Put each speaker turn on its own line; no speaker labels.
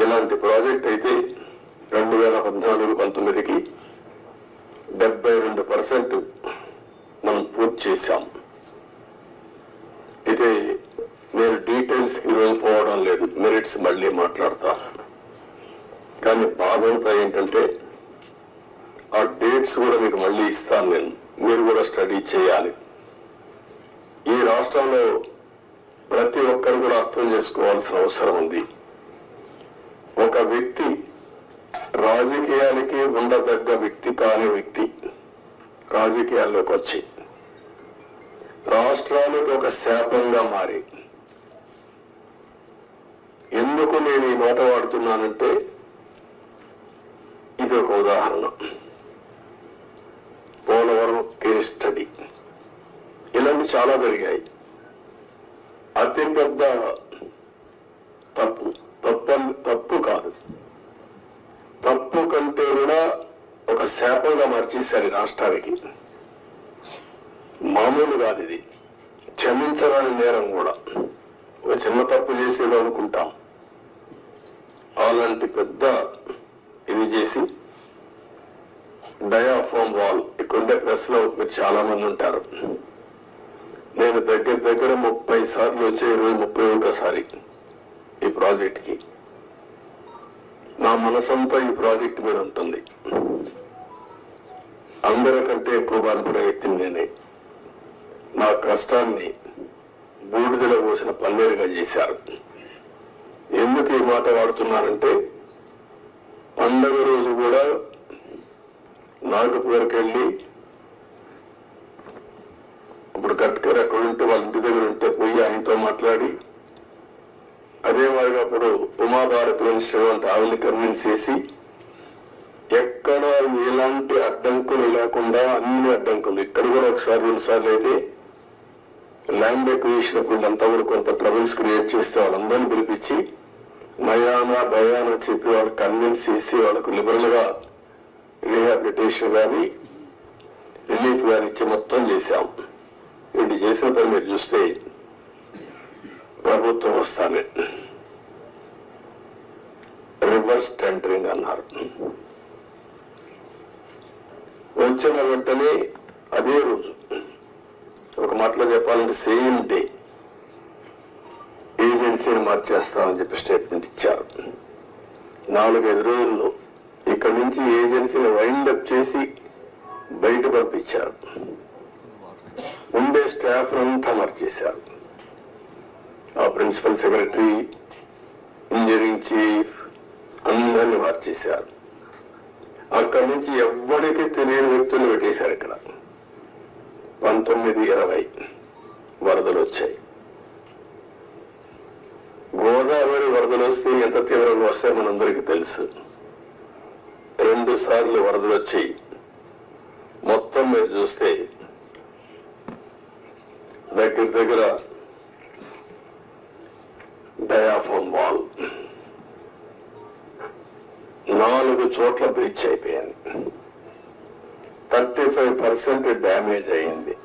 ఇలాంటి ప్రాజెక్ట్ అయితే 2014-19కి 72% మనం పూర్తి చేశాం. అయితే నేను డీటెయిల్స్ ఈరోజు పోవడం లేదు, మెరిట్స్ మళ్ళీ మాట్లాడతాను. కానీ బాధ అంతా ఏంటంటే ఆ డేట్స్ కూడా మీకు మళ్ళీ ఇస్తాను నేను, మీరు కూడా స్టడీ చేయాలి. ఈ రాష్ట్రంలో ప్రతి ఒక్కరు కూడా అర్థం చేసుకోవాల్సిన అవసరం ఉంది. ఒక వ్యక్తి రాజకీయాలకి ఉండదగ్గ వ్యక్తి కాని వ్యక్తి రాజకీయాల్లోకి వచ్చి రాష్ట్రానికి ఒక శాపంగా మారి, ఎందుకు నేను ఈ మాట వాడుతున్నానంటే ఇది ఒక ఉదాహరణ. పోలవరం కేస్ స్టడీ ఇలాంటి చాలా జరిగాయి. అతిపెద్ద తప్పు కాదు, తప్పు కంటే కూడా ఒక శాపంగా మార్చేశారు ఈ రాష్ట్రానికి. మామూలు కాదు ఇది, క్షమించరాని నేరం కూడా. ఒక చిన్న తప్పు చేసేది అనుకుంటాం, అలాంటి పెద్ద ఇది చేసి డయాఫామ్ వాల్ ఇక్కడుండే ప్రెస్ లో మీరు చాలా మంది ఉంటారు. నేను దగ్గర 30 సార్లు వచ్చే 31సారి ఈ ప్రాజెక్ట్ కి. నా మనసంతా ఈ ప్రాజెక్ట్ మీద ఉంటుంది. అందరికంటే ఎక్కువ బాధపడే వ్యక్తిని నేనే. నా కష్టాన్ని బూడిదలో పోసిన పన్నీరుగా చేశారు. ఎందుకు ఈ మాట వాడుతున్నానంటే పండగ రోజు కూడా నాగపూర్కి వెళ్ళి, ఇప్పుడు గట్కర్ అక్కడ ఉంటే వాళ్ళ ఇంటి దగ్గర ఉంటే పోయి ఆయనతో మాట్లాడి, అదే మాదిరిగా అప్పుడు ఉమాభారతి మినిస్టర్ అంటే ఆవిడని కన్విన్స్ చేసి ఎక్కడ ఎలాంటి అడ్డంకులు లేకుండా అన్ని అడ్డంకులు, ఇక్కడ కూడా ఒకసారి 2 సార్లు అయితే ల్యాండ్ ఎక్విజిషన్ వీళ్ళంతా కూడా కొంత ట్రబుల్స్ క్రియేట్ చేస్తే వాళ్ళందరినీ పిలిపించి నయానా భయానా చెప్పి వాళ్ళకి కన్విన్స్ చేసి వాళ్ళకు లిబరల్ గా రీహాబిలిటేషన్ కానీ రిలీఫ్ కానీ ఇచ్చి మొత్తం చేశాం. వీళ్ళు చేసిన పని మీరు చూస్తే ప్రభుత్వం వస్తానే రివర్స్ టెండరింగ్ అన్నారు. వచ్చిన వెంటనే అదే రోజు, ఒక మాటలో చెప్పాలంటే సేమ్ డే ఏజెన్సీని మార్చేస్తామని చెప్పి స్టేట్మెంట్ ఇచ్చారు. 4-5 రోజుల్లో ఇక్కడి నుంచి ఏజెన్సీని వైండప్ చేసి బయట పంపించారు. ఉండే స్టాఫ్ అంతా మార్చేశారు. ఆ ప్రిన్సిపల్ సెక్రటరీ, ఇంజనీరింగ్ చీఫ్ అందరినీ మార్చేశారు. అక్కడి నుంచి ఎవ్వరికి తెలియని వ్యక్తులు పెట్టేశారు. ఇక్కడ 19-20 వరదలు వచ్చాయి. గోదావరి వరదలు వస్తే ఎంత తీవ్రంగా వస్తాయో మనందరికీ తెలుసు. 2 సార్లు వరదలు వచ్చాయి. మొత్తం మీరు చూస్తే దగ్గర డయాఫామ్ వాల్ 4 చోట్ల బ్రీచ్ అయిపోయింది. 35% డ్యామేజ్ అయింది.